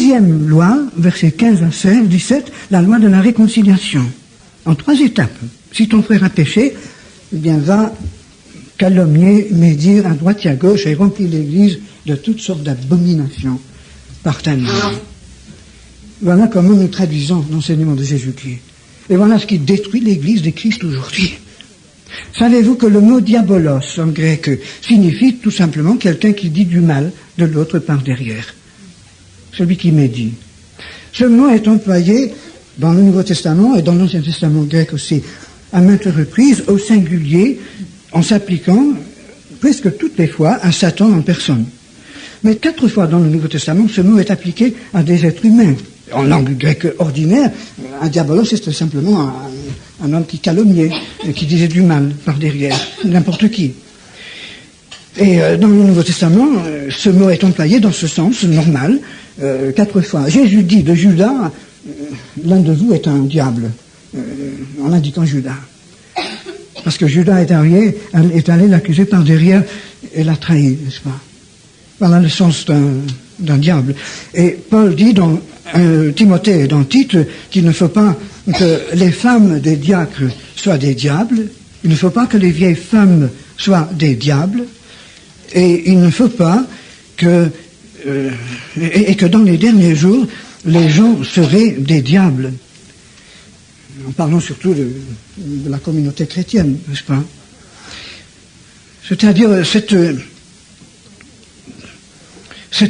Deuxième loi, versets 15 à 16, 17, la loi de la réconciliation. En 3 étapes. Si ton frère a péché, eh bien va calomnier, médire à droite et à gauche et remplir l'Église de toutes sortes d'abominations par ta main. Voilà comment nous traduisons l'enseignement de Jésus-Christ. Et voilà ce qui détruit l'Église de Christ aujourd'hui. Savez-vous que le mot diabolos en grec signifie tout simplement quelqu'un qui dit du mal de l'autre par derrière. Celui qui médit. Ce mot est employé dans le Nouveau Testament et dans l'Ancien Testament grec aussi à maintes reprises au singulier en s'appliquant presque toutes les fois à Satan en personne. Mais 4 fois dans le Nouveau Testament, ce mot est appliqué à des êtres humains. En langue grecque ordinaire, un diabolos, c'était simplement un homme qui calomniait, qui disait du mal par derrière, n'importe qui. Et dans le Nouveau Testament, ce mot est employé dans ce sens normal, 4 fois. Jésus dit de Judas, l'un de vous est un diable, en indiquant Judas. Parce que Judas est allé l'accuser par derrière et l'a trahi, n'est-ce pas? Voilà le sens d'un diable. Et Paul dit dans Timothée et dans Tite qu'il ne faut pas que les femmes des diacres soient des diables, il ne faut pas que les vieilles femmes soient des diables, et il ne faut pas que et que dans les derniers jours, les gens seraient des diables. En parlant surtout de la communauté chrétienne, n'est-ce pas? C'est-à-dire cet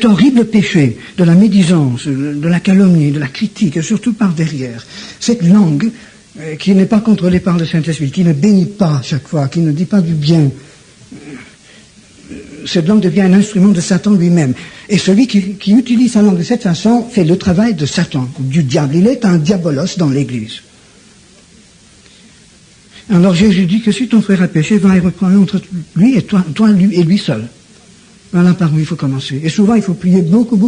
horrible péché de la médisance, de la calomnie, de la critique, et surtout par derrière, cette langue qui n'est pas contrôlée par le Saint-Esprit, qui ne bénit pas chaque fois, qui ne dit pas du bien, cette langue devient un instrument de Satan lui-même. Et celui qui utilise sa langue de cette façon fait le travail de Satan, du diable. Il est un diabolos dans l'Église. Alors Jésus dit que si ton frère a péché, va et reprends-le entre lui et toi lui et lui seul. Voilà par où il faut commencer. Et souvent, il faut prier beaucoup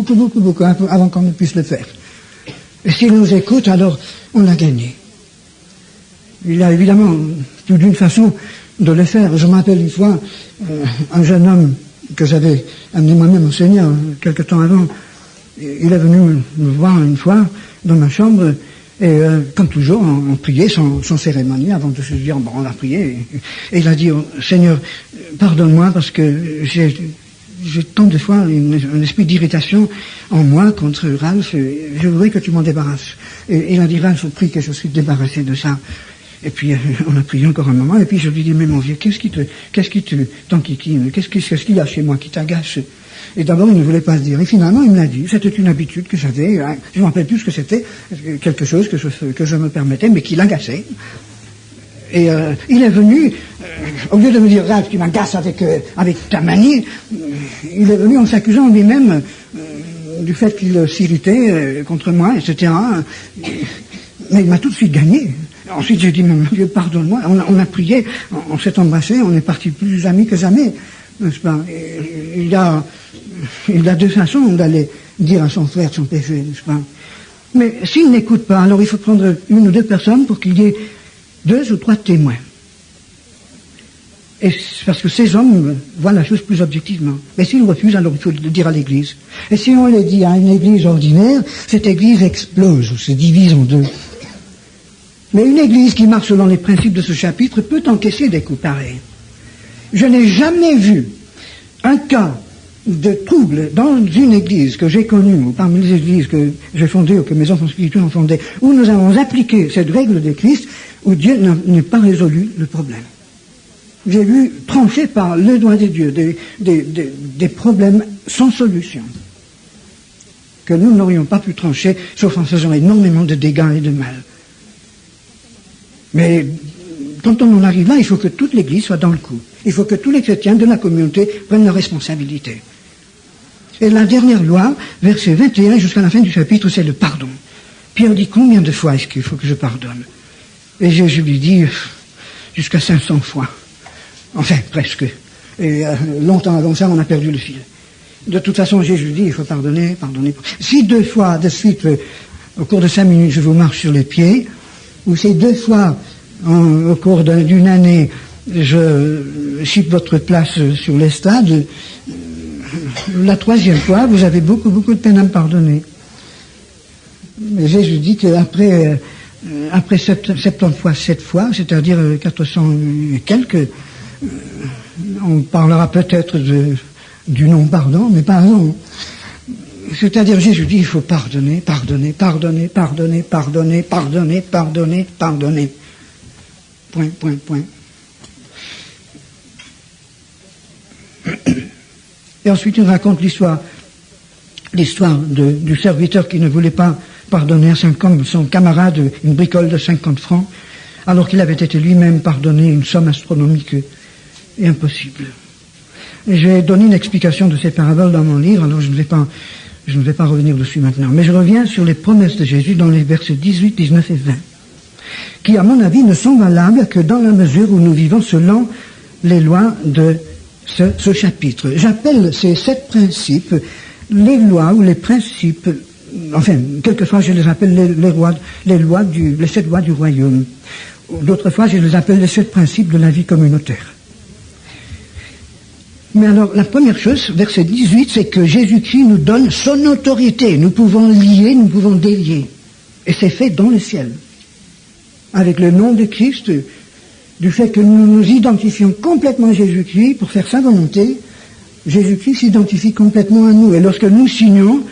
avant qu'on ne puisse le faire. Et s'il nous écoute, alors on l'a gagné. Il y a évidemment plus d'une façon de le faire. Je me rappelle une fois, un jeune homme que j'avais amené moi-même au Seigneur quelque temps avant, il est venu me voir une fois dans ma chambre, et comme toujours, on priait sans cérémonie, avant de se dire, bon, on a prié, et il a dit, oh, Seigneur, pardonne-moi parce que j'ai tant de fois un esprit d'irritation en moi contre Ralph, et je voudrais que tu m'en débarrasses. Et il a dit, Ralph, prie que je suis débarrassé de ça. Et puis on a prié encore un moment, et puis je lui dis, mais mon vieux, qu'est-ce qui te t'enquiquine, qu'est-ce qu'il y a chez moi qui t'agace? Et d'abord il ne voulait pas se dire, et finalement il me l'a dit. C'était une habitude que j'avais, hein, je ne me rappelle plus ce que c'était, quelque chose que je me permettais, mais qui l'agaçait. Et il est venu, au lieu de me dire, Ralph, tu m'agaces avec ta manie, il est venu en s'accusant lui-même du fait qu'il s'irritait contre moi, etc. Mais il m'a tout de suite gagné. Ensuite, j'ai dit, mon Dieu, pardonne-moi. On a prié, on s'est embrassé, on est partis plus amis que jamais, n'est-ce pas? Et il a 2 façons d'aller dire à son frère son péché, n'est-ce pas? Mais s'il n'écoute pas, alors il faut prendre 1 ou 2 personnes pour qu'il y ait 2 ou 3 témoins. Et parce que ces hommes voient la chose plus objectivement. Mais s'ils refusent, alors il faut le dire à l'Église. Et si on le dit à une Église ordinaire, cette Église explose, ou se divise en 2. Mais une Église qui marche selon les principes de ce chapitre peut encaisser des coups pareils. Je n'ai jamais vu un cas de trouble dans une Église que j'ai connue, ou parmi les Églises que j'ai fondées, ou que mes enfants spirituels ont fondées, où nous avons appliqué cette règle de Christ, où Dieu n'a pas résolu le problème. J'ai vu trancher par le doigt des dieux des problèmes sans solution, que nous n'aurions pas pu trancher, sauf en faisant énormément de dégâts et de mal. Mais quand on en arrive là, il faut que toute l'Église soit dans le coup. Il faut que tous les chrétiens de la communauté prennent leurs responsabilités. Et la dernière loi, verset 21 jusqu'à la fin du chapitre, c'est le pardon. Pierre dit, combien de fois est-ce qu'il faut que je pardonne? Et Jésus lui dit, jusqu'à 500 fois. Enfin, presque. Et longtemps avant ça, on a perdu le fil. De toute façon, Jésus dit, il faut pardonner. Si 2 fois de suite, au cours de 5 minutes, je vous marche sur les pieds, ou si 2 fois, au cours d'une année, je cite votre place sur les stades, la 3e fois, vous avez beaucoup de peine à me pardonner. Jésus dit qu'après après 70 fois 7 fois, c'est-à-dire 400 et quelques, on parlera peut-être du non-pardon, mais pardon. C'est-à-dire Jésus dit il faut pardonner, pardonner, pardonner, pardonner, pardonner, pardonner, pardonner, pardonner. Point, point, point. Et ensuite il raconte l'histoire du serviteur qui ne voulait pas pardonner à son camarade une bricole de 50 francs, alors qu'il avait été lui-même pardonné une somme astronomique et impossible. Et j'ai donné une explication de ces paraboles dans mon livre, alors je ne vais pas revenir dessus maintenant. Mais je reviens sur les promesses de Jésus dans les versets 18, 19 et 20, qui, à mon avis, ne sont valables que dans la mesure où nous vivons selon les lois de ce chapitre. J'appelle ces 7 principes les lois ou les principes, enfin, quelquefois je les appelle les 7 lois du royaume. D'autres fois, je les appelle les 7 principes de la vie communautaire. Mais alors, la première chose, verset 18, c'est que Jésus-Christ nous donne son autorité. Nous pouvons lier, nous pouvons délier. Et c'est fait dans le ciel. Avec le nom de Christ, du fait que nous nous identifions complètement à Jésus-Christ pour faire sa volonté, Jésus-Christ s'identifie complètement à nous. Et lorsque nous signons,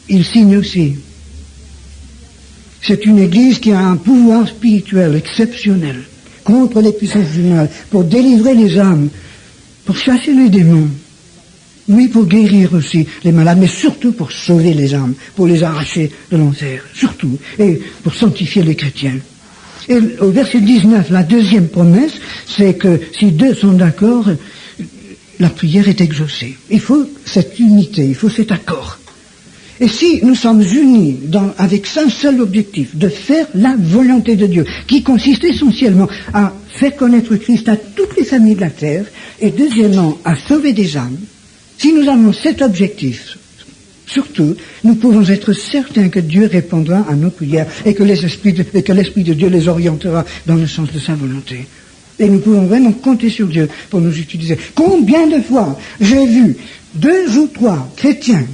il signe aussi. C'est une église qui a un pouvoir spirituel exceptionnel contre les puissances du mal, pour délivrer les âmes, pour chasser les démons, oui, pour guérir aussi les malades, mais surtout pour sauver les âmes, pour les arracher de l'enfer, surtout, et pour sanctifier les chrétiens. Et au verset 19, la deuxième promesse, c'est que si 2 sont d'accord, la prière est exaucée. Il faut cette unité, il faut cet accord. Et si nous sommes unis avec un seul objectif, de faire la volonté de Dieu, qui consiste essentiellement à faire connaître Christ à toutes les familles de la terre, et deuxièmement, à sauver des âmes, si nous avons cet objectif, surtout, nous pouvons être certains que Dieu répondra à nos prières et que l'Esprit de Dieu les orientera dans le sens de sa volonté. Et nous pouvons vraiment compter sur Dieu pour nous utiliser. Combien de fois j'ai vu 2 ou 3 chrétiens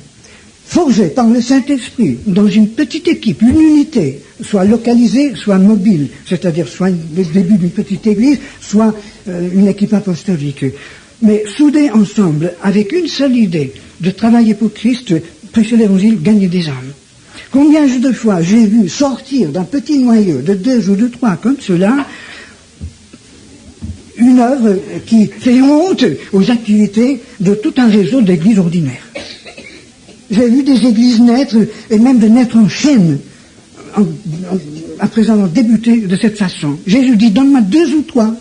forgés par le Saint-Esprit dans une petite équipe, une unité, soit localisée, soit mobile, c'est-à-dire soit le début d'une petite église, soit une équipe apostolique, mais soudés ensemble avec une seule idée, de travailler pour Christ, prêcher l'évangile, gagner des âmes. Combien de fois j'ai vu sortir d'un petit noyau de 2 ou de 3 comme cela, une œuvre qui fait honte aux activités de tout un réseau d'églises ordinaires. J'ai vu des églises naître, et même de naître en chaîne, après avoir débuté de cette façon. Jésus dit, donne-moi 2 ou 3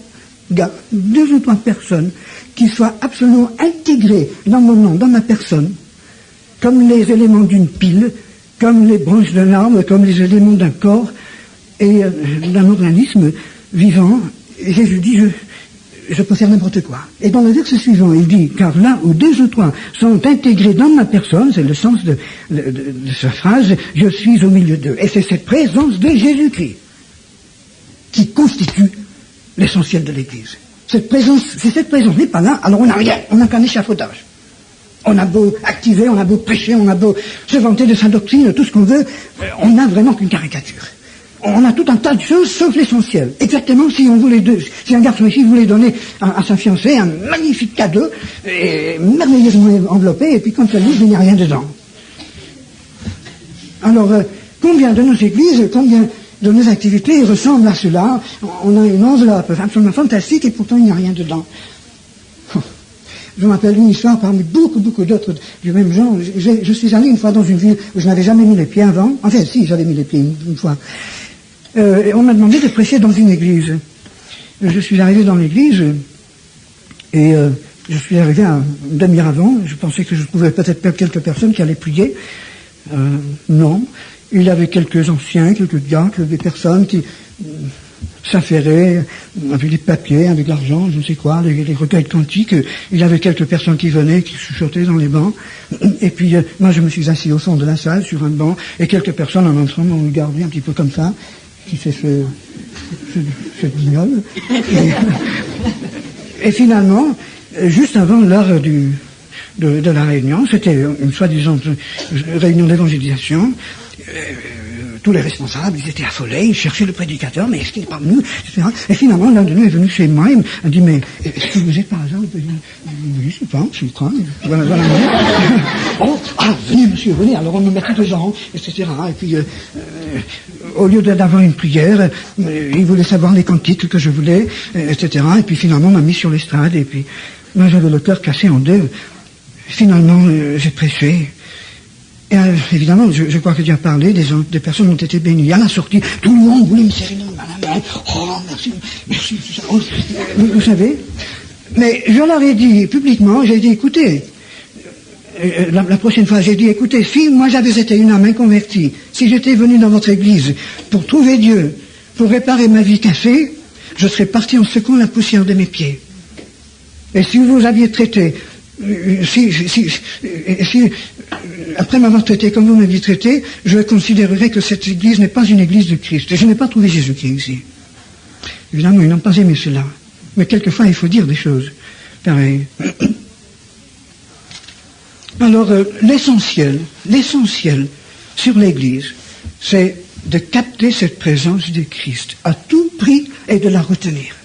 gars, 2 ou 3 personnes, qui soient absolument intégrées dans mon nom, dans ma personne, comme les éléments d'une pile, comme les branches d'un arbre, comme les éléments d'un corps, et d'un organisme vivant. Et Jésus dit, je peux faire n'importe quoi. Et dans le verset suivant, il dit, car là où 2 ou 3 sont intégrés dans ma personne, c'est le sens de sa phrase, je suis au milieu d'eux. Et c'est cette présence de Jésus-Christ qui constitue l'essentiel de l'Église. Cette présence, si cette présence n'est pas là, alors on n'a rien, on n'a qu'un échafaudage. On a beau activer, on a beau prêcher, on a beau se vanter de sa doctrine, tout ce qu'on veut, on n'a vraiment qu'une caricature. On a tout un tas de choses sauf l'essentiel. Exactement si un garçon ici voulait donner à sa fiancée un magnifique cadeau, merveilleusement enveloppé, et puis quand elle l'ouvre, il n'y a rien dedans. Alors, combien de nos églises, combien de nos activités ressemblent à cela? On a une enveloppe absolument fantastique et pourtant il n'y a rien dedans. Je me rappelle une histoire parmi beaucoup d'autres du même genre. Je suis allé une fois dans une ville où je n'avais jamais mis les pieds avant. Enfin, si, j'avais mis les pieds une fois. Et on m'a demandé de prêcher dans une église. Je suis arrivé dans l'église et je suis arrivé une demi-heure avant. Je pensais que je trouvais peut-être quelques personnes qui allaient prier. Non. Il y avait quelques anciens, quelques gars, des personnes qui s'affairaient avec des papiers, avec de l'argent, je ne sais quoi, les recueils quantiques. Il y avait quelques personnes qui venaient, qui chuchotaient dans les bancs. Et puis, moi, je me suis assis au fond de la salle, sur un banc, et quelques personnes, en entrant, m'ont regardé un petit peu comme ça, qui fait ce guignol. Et finalement, juste avant l'heure de la réunion, c'était une soi-disant réunion d'évangélisation, tous les responsables, ils étaient affolés, ils cherchaient le prédicateur, mais est-ce qu'il n'est pas venu, etc. Et finalement, l'un de nous est venu chez moi, il m'a dit, mais est-ce que vous êtes par hasard? Oui, je sais pas, je crois. Voilà. Oh, venez monsieur, venez, alors on me mettait devant, etc. Et puis, au lieu d'avoir une prière, il voulait savoir les cantiques que je voulais, etc. Et puis finalement, on m'a mis sur l'estrade, et puis, moi j'avais le cœur cassé en deux. Finalement, j'ai prêché. Et évidemment, je crois que Dieu a parlé, des personnes ont été bénies. À la sortie, tout le monde voulait me serrer la main. Oh, merci. Vous savez, mais je leur ai dit publiquement, j'ai dit, écoutez, la prochaine fois, j'ai dit, écoutez, si moi j'avais été une âme inconvertie, si j'étais venu dans votre église pour trouver Dieu, pour réparer ma vie cassée, je serais parti en secouant la poussière de mes pieds. Et si vous aviez traité, après m'avoir traité comme vous m'aviez traité, je considérerais que cette église n'est pas une église de Christ. Et je n'ai pas trouvé Jésus-Christ ici. Évidemment, ils n'ont pas aimé cela. Mais quelquefois, il faut dire des choses pareilles. Alors, l'essentiel sur l'église, c'est de capter cette présence de Christ à tout prix et de la retenir.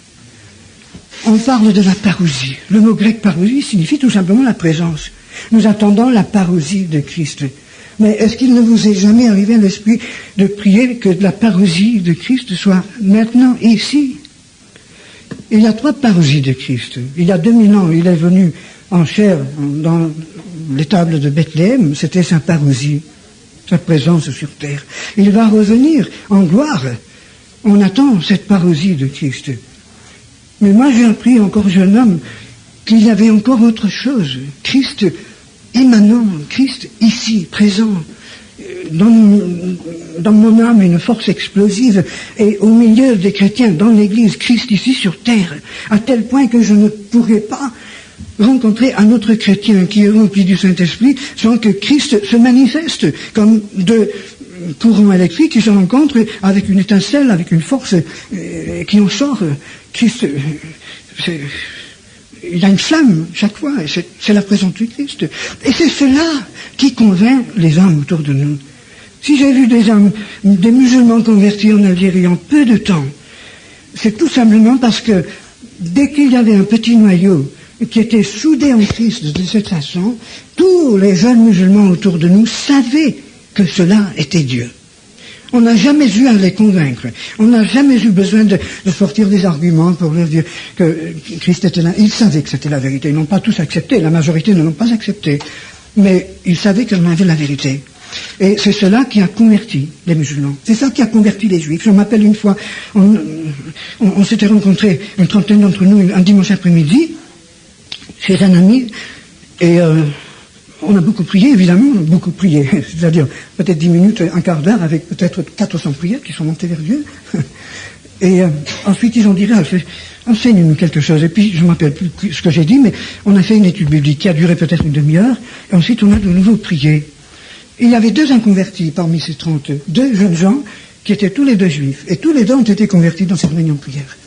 On parle de la parousie. Le mot grec parousie signifie tout simplement la présence. Nous attendons la parousie de Christ. Mais est-ce qu'il ne vous est jamais arrivé à l'esprit de prier que la parousie de Christ soit maintenant ici? Il y a 3 parousies de Christ. Il y a 2000 ans, il est venu en chair dans l'étable de Bethléem, c'était sa parousie, sa présence sur terre. Il va revenir en gloire. On attend cette parousie de Christ. Mais moi j'ai appris encore jeune homme qu'il y avait encore autre chose. Christ émanant, Christ ici, présent, dans mon âme une force explosive, et au milieu des chrétiens, dans l'église, Christ ici sur terre, à tel point que je ne pourrais pas rencontrer un autre chrétien qui est rempli du Saint-Esprit sans que Christ se manifeste comme de courants électriques qui se rencontrent avec une étincelle, avec une force qui en sort. Christ, il y a une flamme chaque fois, et c'est la présence du Christ. Et c'est cela qui convainc les hommes autour de nous. Si j'ai vu des musulmans convertis en Algérie en peu de temps, c'est tout simplement parce que dès qu'il y avait un petit noyau qui était soudé en Christ de cette façon, tous les jeunes musulmans autour de nous savaient que cela était Dieu. On n'a jamais eu à les convaincre. On n'a jamais eu besoin de sortir des arguments pour leur dire que Christ était là. Ils savaient que c'était la vérité. Ils n'ont pas tous accepté. La majorité ne l'ont pas accepté. Mais ils savaient qu'on avait la vérité. Et c'est cela qui a converti les musulmans. C'est ça qui a converti les juifs. Je m'appelle une fois, on s'était rencontrés, une trentaine d'entre nous, un dimanche après-midi, chez un ami, et on a beaucoup prié, évidemment, beaucoup prié, c'est-à-dire peut-être 10 minutes, un quart d'heure, avec peut-être 400 prières qui sont montées vers Dieu. Et ensuite, ils ont dit, Ralph, enseigne-nous quelque chose. Et puis, je ne me rappelle plus ce que j'ai dit, mais on a fait une étude biblique qui a duré peut-être une demi-heure, et ensuite on a de nouveau prié. Il y avait 2 inconvertis parmi ces 30, 2 jeunes gens qui étaient tous les 2 juifs, et tous les 2 ont été convertis dans cette réunion de prière.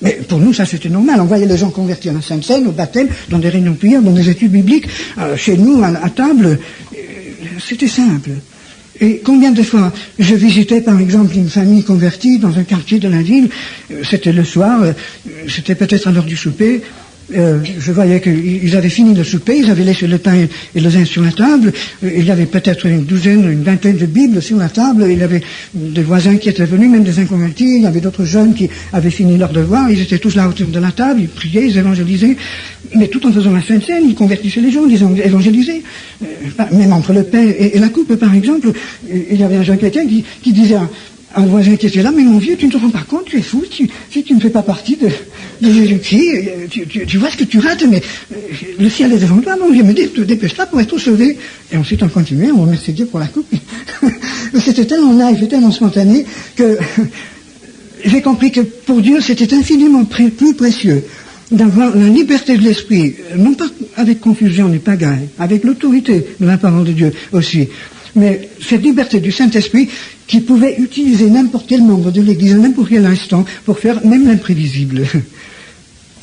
Mais pour nous, ça c'était normal. On voyait les gens convertis à la Sainte Seine, au baptême, dans des réunions de prière, dans des études bibliques, chez nous, à table. C'était simple. Et combien de fois je visitais par exemple une famille convertie dans un quartier de la ville, c'était le soir, c'était peut-être à l'heure du souper, je voyais qu'ils avaient fini le souper, ils avaient laissé le pain et le vin sur la table, il y avait peut-être une vingtaine de Bibles sur la table, il y avait des voisins qui étaient venus, même des inconvertis, il y avait d'autres jeunes qui avaient fini leur devoir, ils étaient tous là autour de la table, ils priaient, ils évangélisaient, mais tout en faisant la Sainte Seine, ils convertissaient les gens, ils évangélisaient, même entre le pain et la coupe par exemple, il y avait un jeune chrétien qui disait un voisin qui était là, mais mon vieux, tu ne te rends pas compte, tu es fou, si tu ne fais pas partie de Jésus-Christ, tu vois ce que tu rates, mais le ciel est devant toi, mon vieux, mais dépêche-toi pour être sauvé. Et ensuite on continuait, on remerciait Dieu pour la coupe. C'était tellement naïf, tellement spontané, que j'ai compris que pour Dieu c'était infiniment plus précieux d'avoir la liberté de l'esprit, non pas avec confusion ni pagaille, avec l'autorité de la parole de Dieu aussi, mais cette liberté du Saint-Esprit qui pouvait utiliser n'importe quel membre de l'Église à n'importe quel instant pour faire même l'imprévisible.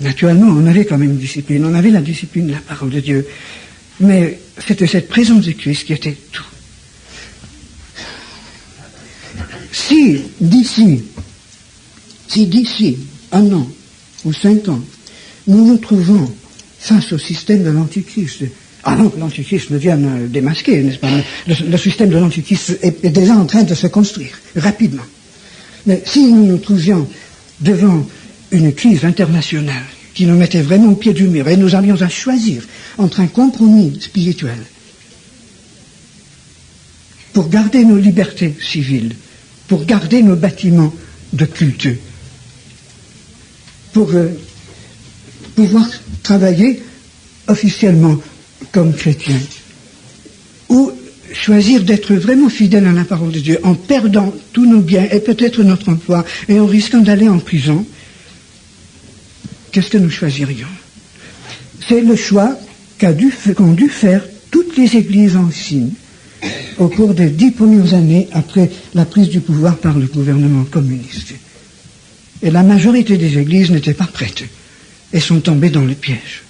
Naturellement, on avait quand même une discipline, on avait la discipline de la parole de Dieu, mais c'était cette présence de Christ qui était tout. si d'ici 1 an ou 5 ans, nous nous trouvons face au système de l'Antichrist, avant que l'Antichrist ne vienne démasquer, n'est-ce pas? Le système de l'Antichrist est déjà en train de se construire, rapidement. Mais si nous nous trouvions devant une crise internationale qui nous mettait vraiment au pied du mur, et nous avions à choisir entre un compromis spirituel pour garder nos libertés civiles, pour garder nos bâtiments de culte, pour pouvoir travailler officiellement comme chrétiens, ou choisir d'être vraiment fidèles à la parole de Dieu en perdant tous nos biens et peut-être notre emploi et en risquant d'aller en prison, qu'est-ce que nous choisirions? C'est le choix qu'ont dû faire toutes les églises anciennes au cours des 10 premières années après la prise du pouvoir par le gouvernement communiste. Et la majorité des églises n'étaient pas prêtes et sont tombées dans le piège.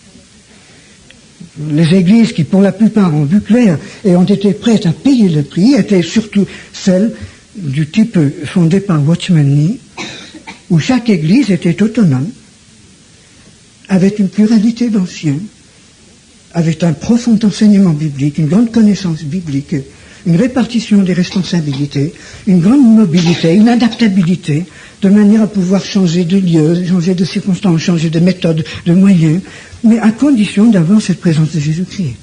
Les églises qui, pour la plupart, ont vu clair et ont été prêtes à payer le prix étaient surtout celles du type fondé par Watchman Nee, où chaque église était autonome, avait une pluralité d'anciens, avait un profond enseignement biblique, une grande connaissance biblique, une répartition des responsabilités, une grande mobilité, une adaptabilité, de manière à pouvoir changer de lieu, changer de circonstances, changer de méthode, de moyens, mais à condition d'avoir cette présence de Jésus-Christ,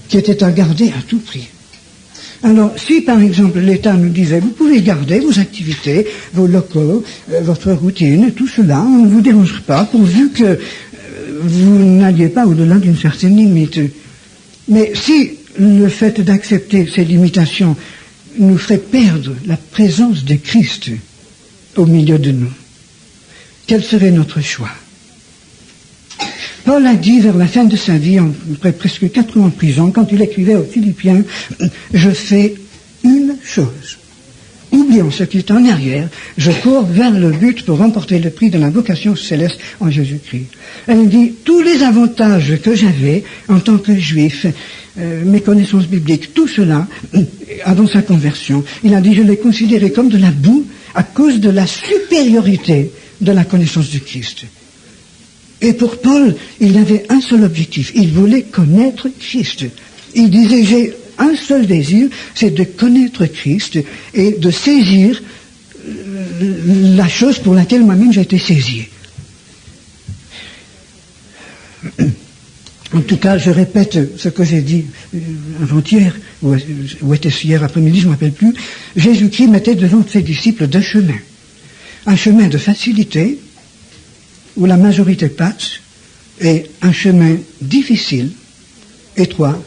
qui était à garder à tout prix. Alors, si par exemple l'État nous disait, vous pouvez garder vos activités, vos locaux, votre routine, tout cela, on ne vous dérangera pas, pourvu que vous n'alliez pas au-delà d'une certaine limite. Mais si le fait d'accepter ces limitations nous ferait perdre la présence de Christ au milieu de nous, quel serait notre choix? Paul a dit vers la fin de sa vie, après presque 4 ans en prison, quand il écrivait aux Philippiens, « Je fais une chose. Oublions ce qui est en arrière, je cours vers le but pour remporter le prix de la vocation céleste en Jésus-Christ. » Elle dit, tous les avantages que j'avais en tant que juif, mes connaissances bibliques, tout cela, avant sa conversion, il a dit, je l'ai considéré comme de la boue à cause de la supériorité de la connaissance du Christ. Et pour Paul, il avait un seul objectif, il voulait connaître Christ. Il disait, j'ai un seul désir, c'est de connaître Christ et de saisir la chose pour laquelle moi-même j'ai été saisi. En tout cas, je répète ce que j'ai dit avant-hier, ou était-ce hier après-midi, je ne me rappelle plus. Jésus-Christ mettait devant ses disciples 2 chemins. Un chemin de facilité, où la majorité passe, et un chemin difficile, étroit,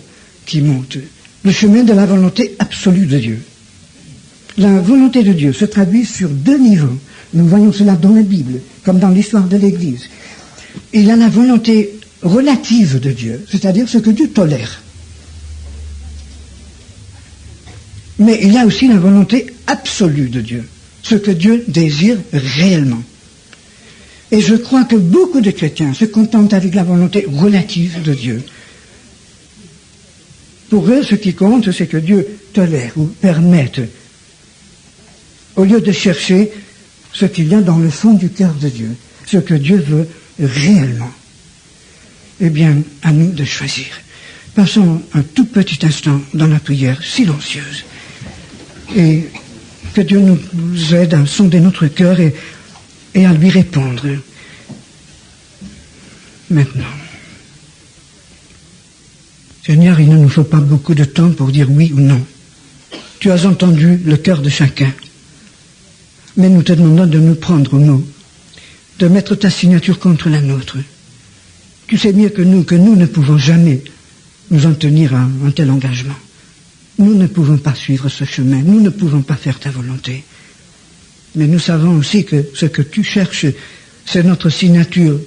qui monte. Le chemin de la volonté absolue de Dieu. La volonté de Dieu se traduit sur 2 niveaux. Nous voyons cela dans la Bible, comme dans l'histoire de l'Église. Il y a la volonté relative de Dieu, c'est-à-dire ce que Dieu tolère. Mais il y a aussi la volonté absolue de Dieu, ce que Dieu désire réellement. Et je crois que beaucoup de chrétiens se contentent avec la volonté relative de Dieu. Pour eux, ce qui compte, c'est que Dieu tolère ou permette, au lieu de chercher ce qu'il y a dans le fond du cœur de Dieu, ce que Dieu veut réellement. Eh bien, à nous de choisir. Passons un tout petit instant dans la prière silencieuse et que Dieu nous aide à sonder notre cœur et à lui répondre. Maintenant. Seigneur, il ne nous faut pas beaucoup de temps pour dire oui ou non. Tu as entendu le cœur de chacun. Mais nous te demandons de nous prendre au mot, de mettre ta signature contre la nôtre. Tu sais mieux que nous ne pouvons jamais nous en tenir à un tel engagement. Nous ne pouvons pas suivre ce chemin, nous ne pouvons pas faire ta volonté. Mais nous savons aussi que ce que tu cherches, c'est notre signature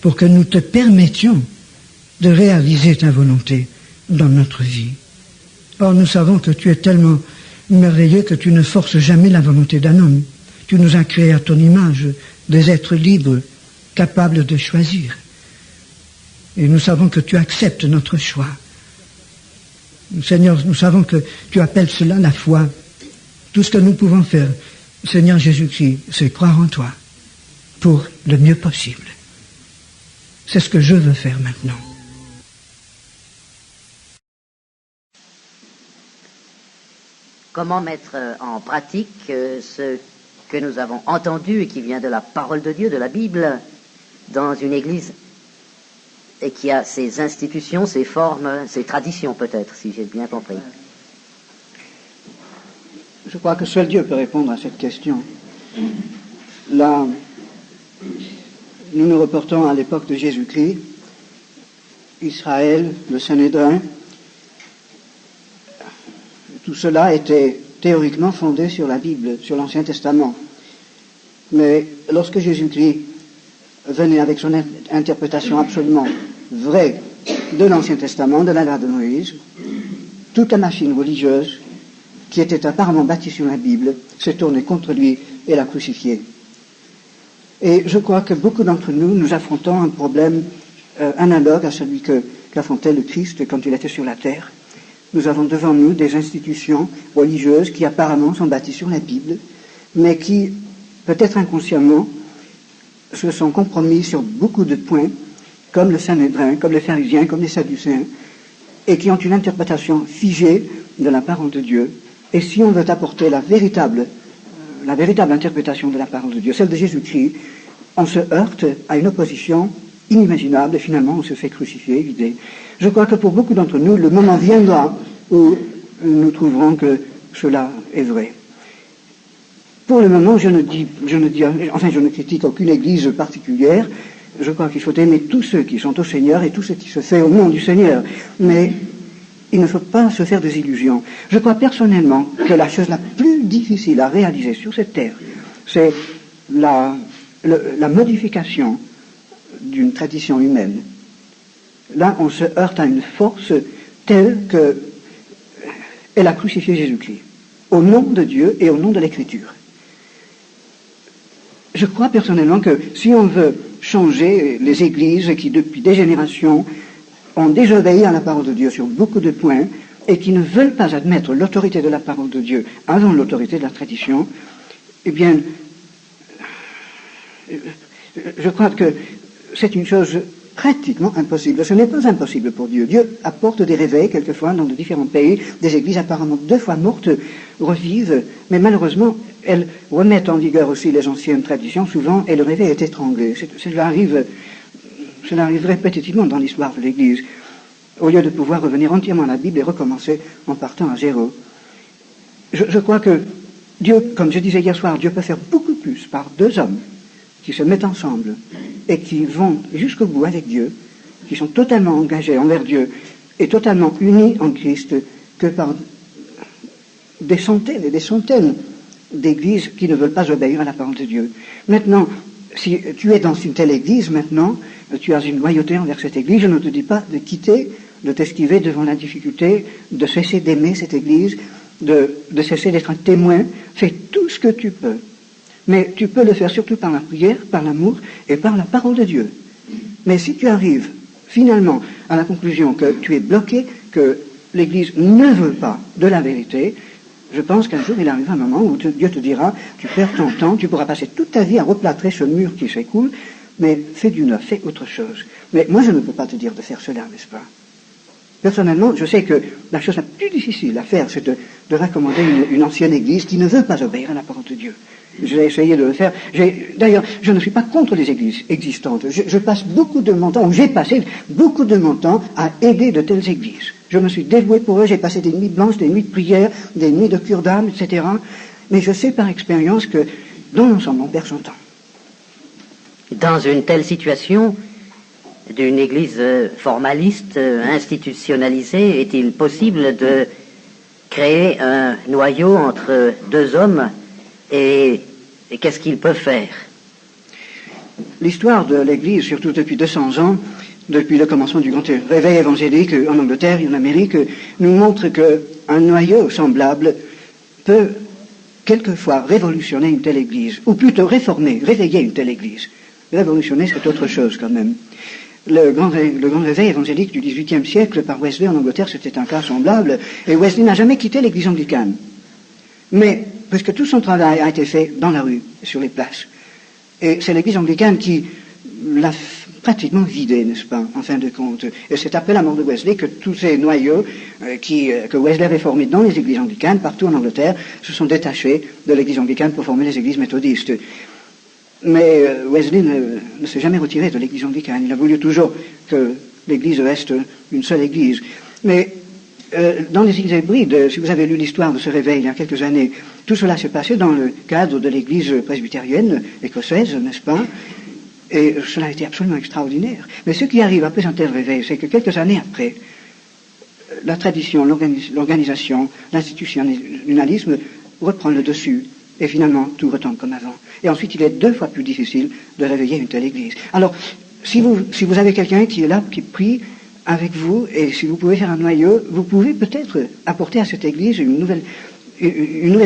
pour que nous te permettions de réaliser ta volonté dans notre vie. Or, nous savons que tu es tellement merveilleux que tu ne forces jamais la volonté d'un homme. Tu nous as créés à ton image, des êtres libres, capables de choisir. Et nous savons que tu acceptes notre choix. Seigneur, nous savons que tu appelles cela la foi. Tout ce que nous pouvons faire, Seigneur Jésus-Christ, c'est croire en toi pour le mieux possible. C'est ce que je veux faire maintenant. Comment mettre en pratique ce que nous avons entendu et qui vient de la parole de Dieu, de la Bible, dans une église et qui a ses institutions, ses formes, ses traditions peut-être, si j'ai bien compris. Je crois que seul Dieu peut répondre à cette question. Là, nous nous reportons à l'époque de Jésus-Christ, Israël, le Sanhédrin. Tout cela était théoriquement fondé sur la Bible, sur l'Ancien Testament. Mais lorsque Jésus-Christ venait avec son interprétation absolument vraie de l'Ancien Testament, de la loi de Moïse, toute la machine religieuse qui était apparemment bâtie sur la Bible s'est tournée contre lui et l'a crucifié. Et je crois que beaucoup d'entre nous, nous affrontons un problème analogue à celui qu'affrontait le Christ quand il était sur la terre. Nous avons devant nous des institutions religieuses qui apparemment sont bâties sur la Bible, mais qui, peut-être inconsciemment, se sont compromis sur beaucoup de points, comme le Sanhédrin, comme les pharisiens, comme les sadducéens, et qui ont une interprétation figée de la parole de Dieu. Et si on veut apporter la véritable interprétation de la parole de Dieu, celle de Jésus-Christ, on se heurte à une opposition inimaginable et finalement on se fait crucifier, vider. Je crois que pour beaucoup d'entre nous, le moment viendra où nous trouverons que cela est vrai. Pour le moment, je ne critique aucune église particulière. Je crois qu'il faut aimer tous ceux qui sont au Seigneur et tout ce qui se fait au nom du Seigneur. Mais il ne faut pas se faire des illusions. Je crois personnellement que la chose la plus difficile à réaliser sur cette terre, c'est la modification d'une tradition humaine. Là, on se heurte à une force telle qu'elle a crucifié Jésus-Christ, au nom de Dieu et au nom de l'Écriture. Je crois personnellement que si on veut changer les églises qui, depuis des générations, ont désobéi à la parole de Dieu sur beaucoup de points et qui ne veulent pas admettre l'autorité de la parole de Dieu avant l'autorité de la tradition, eh bien, je crois que c'est une chose pratiquement impossible. Ce n'est pas impossible pour Dieu. Dieu apporte des réveils, quelquefois, dans de différents pays. Des églises apparemment 2 fois mortes revivent, mais malheureusement, elles remettent en vigueur aussi les anciennes traditions, souvent, et le réveil est étranglé. Cela arrive répétitivement dans l'histoire de l'Église, au lieu de pouvoir revenir entièrement à la Bible et recommencer en partant à zéro. Je crois que Dieu, comme je disais hier soir, Dieu peut faire beaucoup plus par 2 hommes qui se mettent ensemble et qui vont jusqu'au bout avec Dieu, qui sont totalement engagés envers Dieu et totalement unis en Christ, que par des centaines et des centaines d'églises qui ne veulent pas obéir à la parole de Dieu. Maintenant, si tu es dans une telle église maintenant, tu as une loyauté envers cette église, je ne te dis pas de quitter, de t'esquiver devant la difficulté, de cesser d'aimer cette église, de cesser d'être un témoin. Fais tout ce que tu peux. Mais tu peux le faire surtout par la prière, par l'amour et par la parole de Dieu. Mais si tu arrives finalement à la conclusion que tu es bloqué, que l'Église ne veut pas de la vérité, je pense qu'un jour il arrivera un moment où Dieu te dira, tu perds ton temps, tu pourras passer toute ta vie à replâtrer ce mur qui s'écoule, mais fais du neuf, fais autre chose. Mais moi je ne peux pas te dire de faire cela, n'est-ce pas? Personnellement, je sais que la chose la plus difficile à faire, c'est de recommander une ancienne église qui ne veut pas obéir à la parole de Dieu. J'ai essayé de le faire. D'ailleurs, je ne suis pas contre les églises existantes. Je passe beaucoup de mon temps, ou j'ai passé beaucoup de mon temps à aider de telles églises. Je me suis dévoué pour eux, j'ai passé des nuits blanches, des nuits de prière, des nuits de cure d'âme, etc. Mais je sais par expérience que, dans l'ensemble, on perd son temps. Dans une telle situation, d'une église formaliste, institutionnalisée, est-il possible de créer un noyau entre 2 hommes et qu'est-ce qu'ils peuvent faire? L'histoire de l'Église, surtout depuis 200 ans, depuis le commencement du grand réveil évangélique en Angleterre et en Amérique, nous montre qu'un noyau semblable peut quelquefois révolutionner une telle Église, ou plutôt réveiller une telle Église. Révolutionner, c'est autre chose quand même. Le grand réveil évangélique du XVIIIe siècle par Wesley en Angleterre, c'était un cas semblable, et Wesley n'a jamais quitté l'Église anglicane. Mais puisque tout son travail a été fait dans la rue, sur les places. Et c'est l'Église anglicane qui l'a pratiquement vidé, n'est-ce pas, en fin de compte. Et c'est après la mort de Wesley que tous ces noyaux que Wesley avait formés dans les églises anglicanes, partout en Angleterre, se sont détachés de l'Église anglicane pour former les églises méthodistes. Mais Wesley ne s'est jamais retiré de l'Église anglicane. Il a voulu toujours que l'Église reste une seule Église. Mais dans les îles Hébrides, si vous avez lu l'histoire de ce réveil il y a quelques années, tout cela s'est passé dans le cadre de l'Église presbytérienne écossaise, n'est-ce pas? Et cela a été absolument extraordinaire. Mais ce qui arrive après un tel réveil, c'est que quelques années après, la tradition, l'organisation, l'institutionnalisme reprend le dessus. Et finalement, tout retombe comme avant. Et ensuite, il est 2 fois plus difficile de réveiller une telle église. Alors, si vous avez quelqu'un qui est là, qui prie avec vous, et si vous pouvez faire un noyau, vous pouvez peut-être apporter à cette église une nouvelle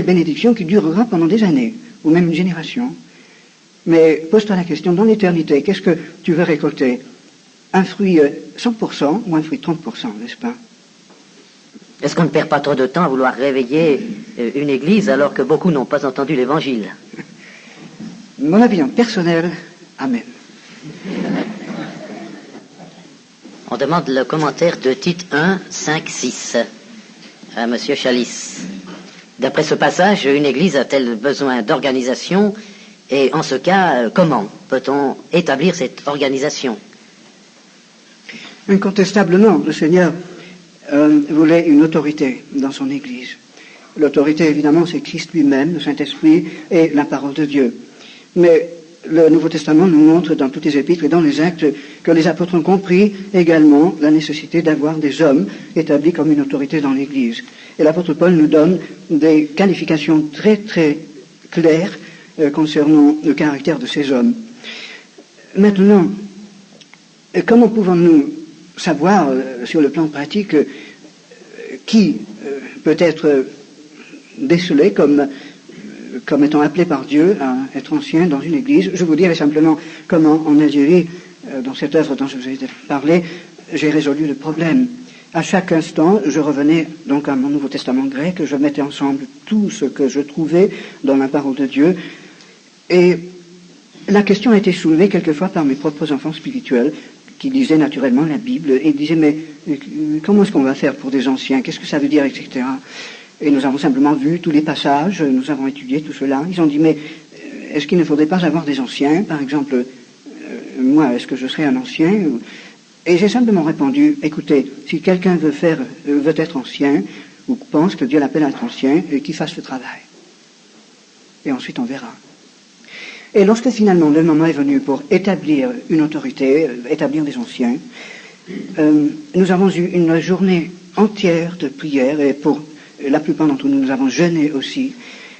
bénédiction qui durera pendant des années, ou même une génération. Mais pose-toi la question, dans l'éternité, qu'est-ce que tu veux récolter? Un fruit 100% ou un fruit 30%, n'est-ce pas? Est-ce qu'on ne perd pas trop de temps à vouloir réveiller une église alors que beaucoup n'ont pas entendu l'évangile? Mon opinion personnelle, amen. On demande le commentaire de Tite 1, 5, 6 à M. Chalice. D'après ce passage, une église a-t-elle besoin d'organisation? Et en ce cas, comment peut-on établir cette organisation? Incontestablement, le Seigneur voulait une autorité dans son Église. L'autorité, évidemment, c'est Christ lui-même, le Saint-Esprit et la parole de Dieu. Mais le Nouveau Testament nous montre dans toutes les épîtres et dans les actes que les apôtres ont compris également la nécessité d'avoir des hommes établis comme une autorité dans l'Église. Et l'apôtre Paul nous donne des qualifications très très claires concernant le caractère de ces hommes. Maintenant, comment pouvons-nous savoir sur le plan pratique qui peut être décelé comme étant appelé par Dieu à être ancien dans une église? Je vous dirai simplement comment en Algérie, dans cette œuvre dont je vous ai parlé, j'ai résolu le problème. À chaque instant, je revenais donc à mon Nouveau Testament grec, je mettais ensemble tout ce que je trouvais dans la parole de Dieu, et la question a été soulevée quelquefois par mes propres enfants spirituels, qui lisaient naturellement la Bible, et disaient, mais comment est-ce qu'on va faire pour des anciens? Qu'est-ce que ça veut dire, etc. Et nous avons simplement vu tous les passages, nous avons étudié tout cela. Ils ont dit, mais est-ce qu'il ne faudrait pas avoir des anciens? Par exemple, moi, est-ce que je serais un ancien? Et j'ai simplement répondu, écoutez, si quelqu'un veut être ancien, ou pense que Dieu l'appelle à être ancien, qu'il fasse le travail. Et ensuite on verra. Et lorsque finalement le moment est venu pour établir une autorité, établir des anciens, nous avons eu une journée entière de prière, et pour la plupart d'entre nous, nous avons jeûné aussi.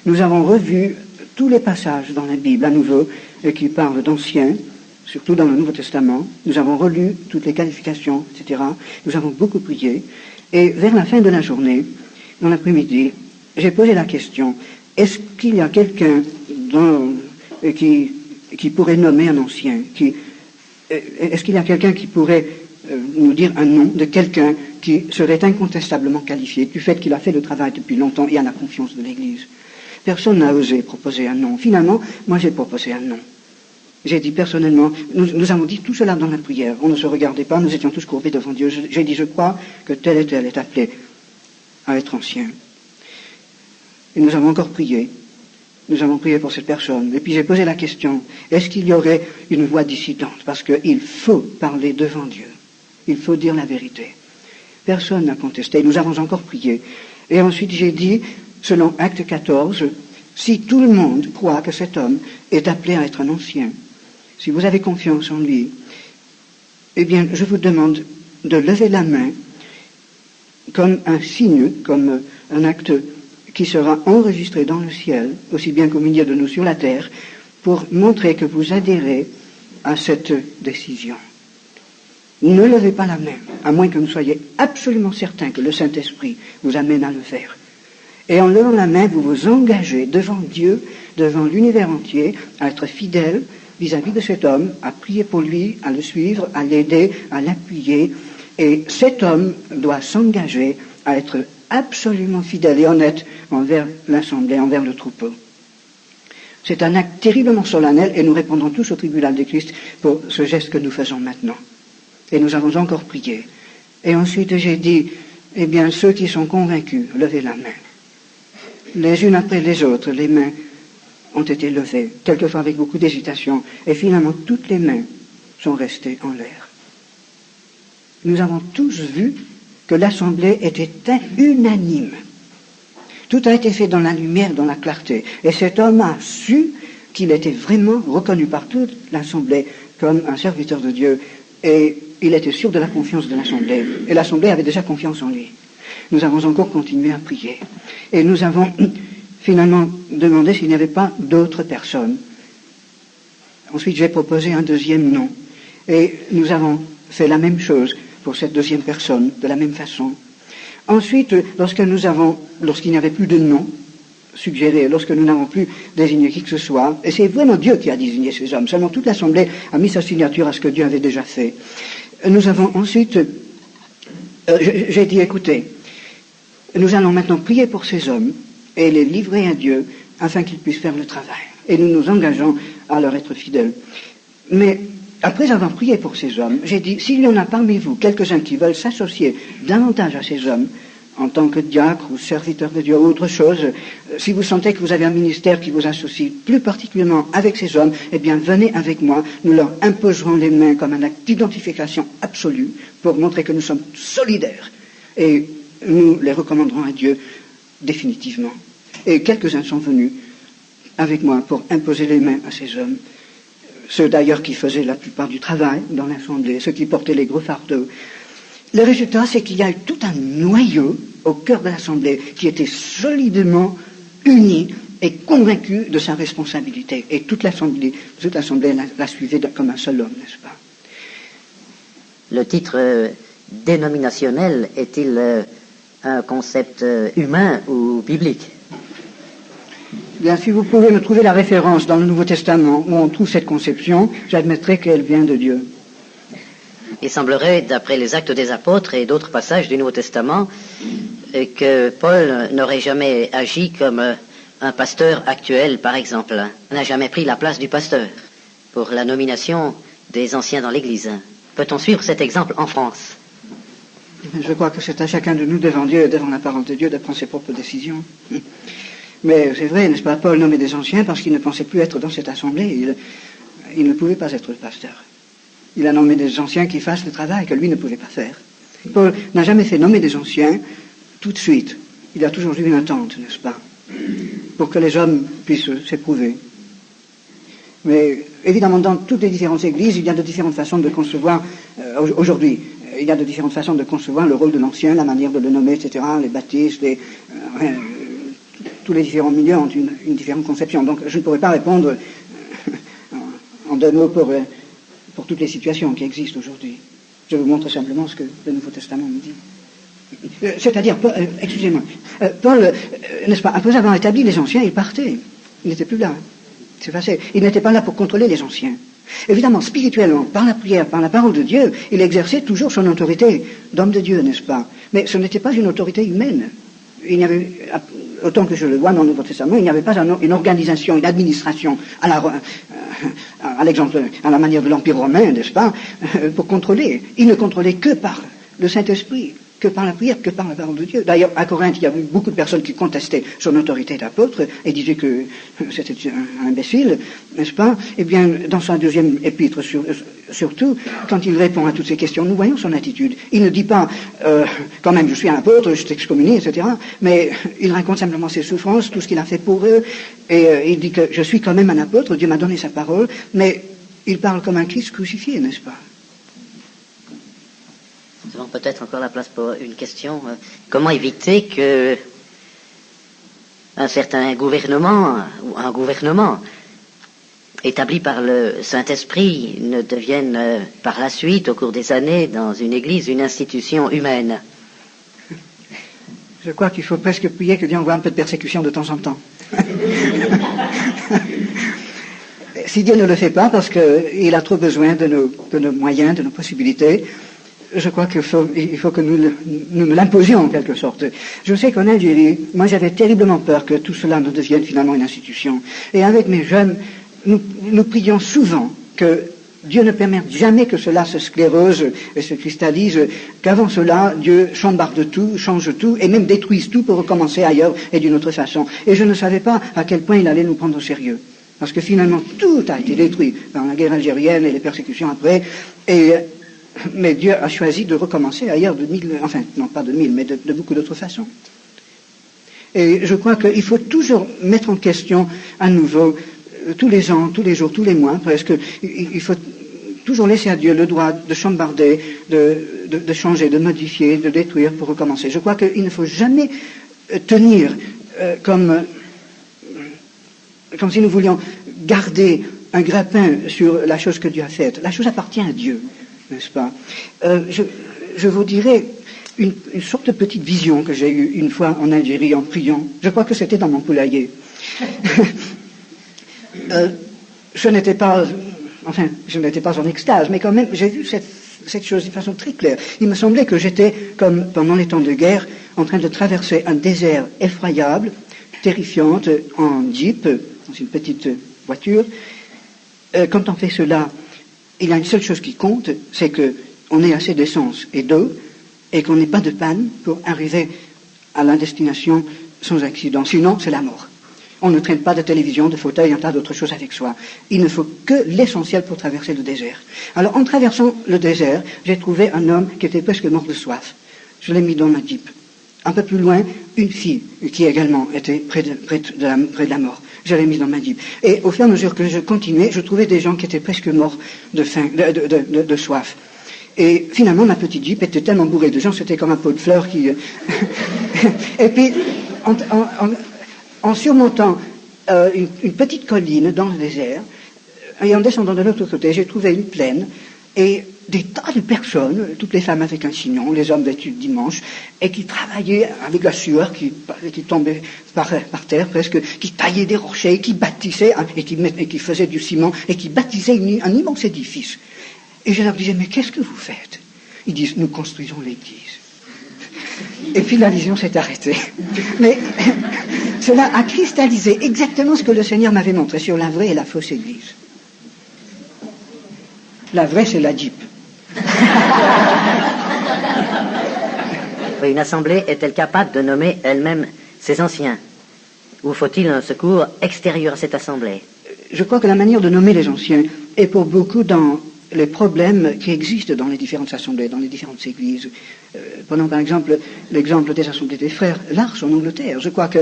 Nous avons revu tous les passages dans la Bible à nouveau qui parlent d'anciens, surtout dans le Nouveau Testament. Nous avons relu toutes les qualifications, etc. Nous avons beaucoup prié. Et vers la fin de la journée, dans l'après-midi, j'ai posé la question, est-ce qu'il y a quelqu'un qui pourrait nommer un ancien? Est-ce qu'il y a quelqu'un qui pourrait nous dire un nom de quelqu'un qui serait incontestablement qualifié du fait qu'il a fait le travail depuis longtemps et a la confiance de l'Église? Personne n'a osé proposer un nom. Finalement, moi j'ai proposé un nom. J'ai dit personnellement, nous avons dit tout cela dans la prière. On ne se regardait pas, nous étions tous courbés devant Dieu. J'ai dit, je crois que tel et tel est appelé à être ancien. Et nous avons encore prié. Nous avons prié pour cette personne. Et puis j'ai posé la question, est-ce qu'il y aurait une voix dissidente? Parce qu'il faut parler devant Dieu. Il faut dire la vérité. Personne n'a contesté. Nous avons encore prié. Et ensuite j'ai dit, selon Acte 14, si tout le monde croit que cet homme est appelé à être un ancien, si vous avez confiance en lui, eh bien, je vous demande de lever la main comme un signe, comme un acte qui sera enregistré dans le ciel, aussi bien qu'au milieu de nous sur la terre, pour montrer que vous adhérez à cette décision. Ne levez pas la main, à moins que vous soyez absolument certain que le Saint-Esprit vous amène à le faire. Et en levant la main, vous vous engagez devant Dieu, devant l'univers entier, à être fidèle vis-à-vis de cet homme, à prier pour lui, à le suivre, à l'aider, à l'appuyer. Et cet homme doit s'engager à être absolument fidèle et honnête envers l'Assemblée, envers le troupeau. C'est un acte terriblement solennel et nous répondons tous au tribunal de Christ pour ce geste que nous faisons maintenant. Et nous avons encore prié. Et ensuite j'ai dit, eh bien, ceux qui sont convaincus, levez la main. Les unes après les autres, les mains ont été levées, quelquefois avec beaucoup d'hésitation, et finalement toutes les mains sont restées en l'air. Nous avons tous vu que l'Assemblée était unanime. Tout a été fait dans la lumière, dans la clarté. Et cet homme a su qu'il était vraiment reconnu par toute l'Assemblée comme un serviteur de Dieu. Et il était sûr de la confiance de l'Assemblée. Et l'Assemblée avait déjà confiance en lui. Nous avons encore continué à prier. Et nous avons finalement demandé s'il n'y avait pas d'autres personnes. Ensuite, j'ai proposé un deuxième nom. Et nous avons fait la même chose pour cette deuxième personne, de la même façon. Ensuite, lorsqu'il n'y avait plus de nom suggéré, lorsque nous n'avons plus désigné qui que ce soit, et c'est vraiment Dieu qui a désigné ces hommes, seulement toute l'Assemblée a mis sa signature à ce que Dieu avait déjà fait. Nous avons ensuite, j'ai dit, écoutez, nous allons maintenant prier pour ces hommes et les livrer à Dieu afin qu'ils puissent faire le travail. Et nous nous engageons à leur être fidèles. Mais après avoir prié pour ces hommes, j'ai dit, s'il y en a parmi vous quelques-uns qui veulent s'associer davantage à ces hommes, en tant que diacre ou serviteur de Dieu ou autre chose, si vous sentez que vous avez un ministère qui vous associe plus particulièrement avec ces hommes, eh bien venez avec moi, nous leur imposerons les mains comme un acte d'identification absolue pour montrer que nous sommes solidaires. Et nous les recommanderons à Dieu définitivement. Et quelques-uns sont venus avec moi pour imposer les mains à ces hommes. Ceux d'ailleurs qui faisaient la plupart du travail dans l'Assemblée, ceux qui portaient les gros fardeaux. Le résultat, c'est qu'il y a eu tout un noyau au cœur de l'Assemblée qui était solidement uni et convaincu de sa responsabilité. Et toute l'Assemblée la suivait comme un seul homme, n'est-ce pas? Le titre dénominationnel est-il un concept humain ou biblique? Bien, si vous pouvez me trouver la référence dans le Nouveau Testament où on trouve cette conception, j'admettrai qu'elle vient de Dieu. Il semblerait, d'après les Actes des Apôtres et d'autres passages du Nouveau Testament, que Paul n'aurait jamais agi comme un pasteur actuel, par exemple. N'a jamais pris la place du pasteur pour la nomination des anciens dans l'Église. Peut-on suivre cet exemple en France? Je crois que c'est à chacun de nous, devant Dieu et devant la parole de Dieu, de prendre ses propres décisions. Mais c'est vrai, n'est-ce pas, Paul nommait des anciens parce qu'il ne pensait plus être dans cette assemblée. Il ne pouvait pas être le pasteur. Il a nommé des anciens qui fassent le travail que lui ne pouvait pas faire. Paul n'a jamais fait nommer des anciens tout de suite. Il a toujours eu une attente, n'est-ce pas, pour que les hommes puissent s'éprouver. Mais évidemment, dans toutes les différentes églises, il y a de différentes façons de concevoir, aujourd'hui, il y a de différentes façons de concevoir le rôle de l'ancien, la manière de le nommer, etc., les baptistes, tous les différents milieux ont une différente conception. Donc je ne pourrais pas répondre en deux mots pour toutes les situations qui existent aujourd'hui. Je vous montre simplement ce que le Nouveau Testament nous dit. C'est-à-dire, excusez-moi, Paul, n'est-ce pas, après avoir établi les anciens, il partait. Il n'était plus là. C'est passé. Il n'était pas là pour contrôler les anciens. Évidemment, spirituellement, par la prière, par la parole de Dieu, il exerçait toujours son autorité d'homme de Dieu, n'est-ce pas? Mais ce n'était pas une autorité humaine. Il n'y avait, autant que je le vois dans le Nouveau Testament, il n'y avait pas une organisation, une administration à l'exemple, à la manière de l'Empire romain, n'est-ce pas, pour contrôler. Il ne contrôlait que par le Saint-Esprit, que par la prière, que par la parole de Dieu. D'ailleurs, à Corinthe, il y avait beaucoup de personnes qui contestaient son autorité d'apôtre et disaient que c'était un imbécile, n'est-ce pas? Eh bien, dans sa deuxième épître, surtout, quand il répond à toutes ces questions, nous voyons son attitude. Il ne dit pas, quand même, je suis un apôtre, je suis excommunié, etc., mais il raconte simplement ses souffrances, tout ce qu'il a fait pour eux, et il dit que je suis quand même un apôtre, Dieu m'a donné sa parole, mais il parle comme un Christ crucifié, n'est-ce pas? Nous avons peut-être encore la place pour une question. Comment éviter que un certain gouvernement ou un gouvernement établi par le Saint-Esprit ne devienne par la suite, au cours des années, dans une église, une institution humaine? Je crois qu'il faut presque prier que Dieu envoie un peu de persécution de temps en temps. Si Dieu ne le fait pas, parce qu'il a trop besoin de nos moyens, de nos possibilités, je crois qu'il faut que nous l'imposions en quelque sorte. Je sais qu'en Algérie, moi j'avais terriblement peur que tout cela ne devienne finalement une institution. Et avec mes jeunes, nous prions souvent que Dieu ne permette jamais que cela se sclérose et se cristallise, qu'avant cela, Dieu chambarde tout, change tout, et même détruise tout pour recommencer ailleurs et d'une autre façon. Et je ne savais pas à quel point il allait nous prendre au sérieux. Parce que finalement, tout a été détruit par la guerre algérienne et les persécutions après. Mais Dieu a choisi de recommencer ailleurs non pas de mille, mais de beaucoup d'autres façons. Et je crois qu'il faut toujours mettre en question à nouveau, tous les ans, tous les jours, tous les mois, presque, il faut toujours laisser à Dieu le droit de chambarder, de changer, de modifier, de détruire pour recommencer. Je crois qu'il ne faut jamais tenir comme si nous voulions garder un grappin sur la chose que Dieu a faite. La chose appartient à Dieu, n'est-ce pas? Je vous dirais une sorte de petite vision que j'ai eue une fois en Algérie en priant. Je crois que c'était dans mon poulailler. Je n'étais pas en extase, mais quand même, j'ai vu cette chose de façon très claire. Il me semblait que j'étais, comme pendant les temps de guerre, en train de traverser un désert effroyable, terrifiante, en jeep, dans une petite voiture. Quand on fait cela, il y a une seule chose qui compte, c'est qu'on ait assez d'essence et d'eau, et qu'on n'ait pas de panne pour arriver à la destination sans accident. Sinon, c'est la mort. On ne traîne pas de télévision, de fauteuil, un tas d'autres choses avec soi. Il ne faut que l'essentiel pour traverser le désert. Alors, en traversant le désert, j'ai trouvé un homme qui était presque mort de soif. Je l'ai mis dans ma jeep. Un peu plus loin, une fille qui également était près de la mort. Je l'ai mise dans ma jeep. Et au fur et à mesure que je continuais, je trouvais des gens qui étaient presque morts de faim, de soif. Et finalement, ma petite jeep était tellement bourrée de gens, c'était comme un pot de fleurs qui... Et puis, en surmontant une petite colline dans le désert, et en descendant de l'autre côté, j'ai trouvé une plaine, et des tas de personnes, toutes les femmes avec un chignon, les hommes vêtus de dimanche, et qui travaillaient avec la sueur qui tombait par terre presque, qui taillaient des rochers, qui bâtissaient, et qui faisaient du ciment, et qui bâtissaient un immense édifice. Et je leur disais, mais qu'est-ce que vous faites? Ils disent, nous construisons l'église. Et puis la vision s'est arrêtée. Mais cela a cristallisé exactement ce que le Seigneur m'avait montré sur la vraie et la fausse église. La vraie, c'est la Jeep. Une assemblée est-elle capable de nommer elle-même ses anciens? Ou faut-il un secours extérieur à cette assemblée? Je crois que la manière de nommer les anciens est pour beaucoup dans les problèmes qui existent dans les différentes assemblées, dans les différentes églises. Prenons par exemple l'exemple des assemblées des frères Lars en Angleterre. Je crois que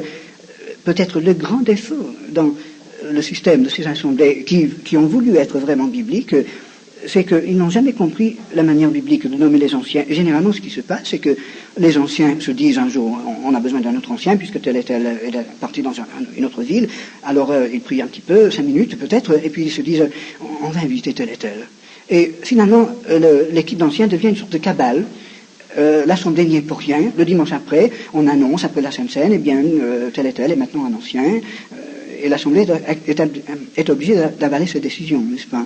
peut-être le grand défaut dans le système de ces assemblées qui ont voulu être vraiment bibliques, c'est qu'ils n'ont jamais compris la manière biblique de nommer les anciens. Et généralement, ce qui se passe, c'est que les anciens se disent un jour, on a besoin d'un autre ancien, puisque tel et tel est parti dans une autre ville. Alors, ils prient un petit peu, 5 minutes peut-être, et puis ils se disent, on va inviter tel et tel. Et finalement, l'équipe d'anciens devient une sorte de cabale. L'assemblée n'y est pour rien. Le dimanche après, on annonce, après la Sainte Seine, eh bien, tel et tel est maintenant un ancien. Et l'assemblée est obligée d'avaler ses décisions, n'est-ce pas?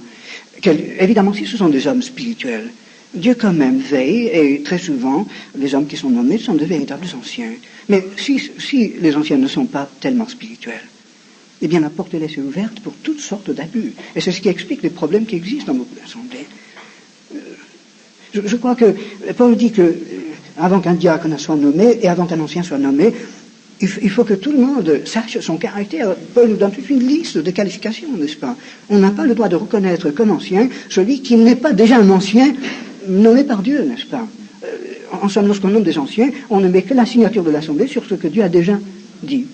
Évidemment, si ce sont des hommes spirituels, Dieu quand même veille, et très souvent, les hommes qui sont nommés sont de véritables anciens. Mais si les anciens ne sont pas tellement spirituels, eh bien la porte est laissée ouverte pour toutes sortes d'abus. Et c'est ce qui explique les problèmes qui existent dans beaucoup d'assemblées. Je crois que Paul dit que avant qu'un diacre soit nommé et avant qu'un ancien soit nommé, il faut que tout le monde sache son caractère. Paul nous donne toute une liste de qualifications, n'est-ce pas? On n'a pas le droit de reconnaître comme ancien celui qui n'est pas déjà un ancien nommé par Dieu, n'est-ce pas? En somme, lorsqu'on nomme des anciens, on ne met que la signature de l'Assemblée sur ce que Dieu a déjà dit.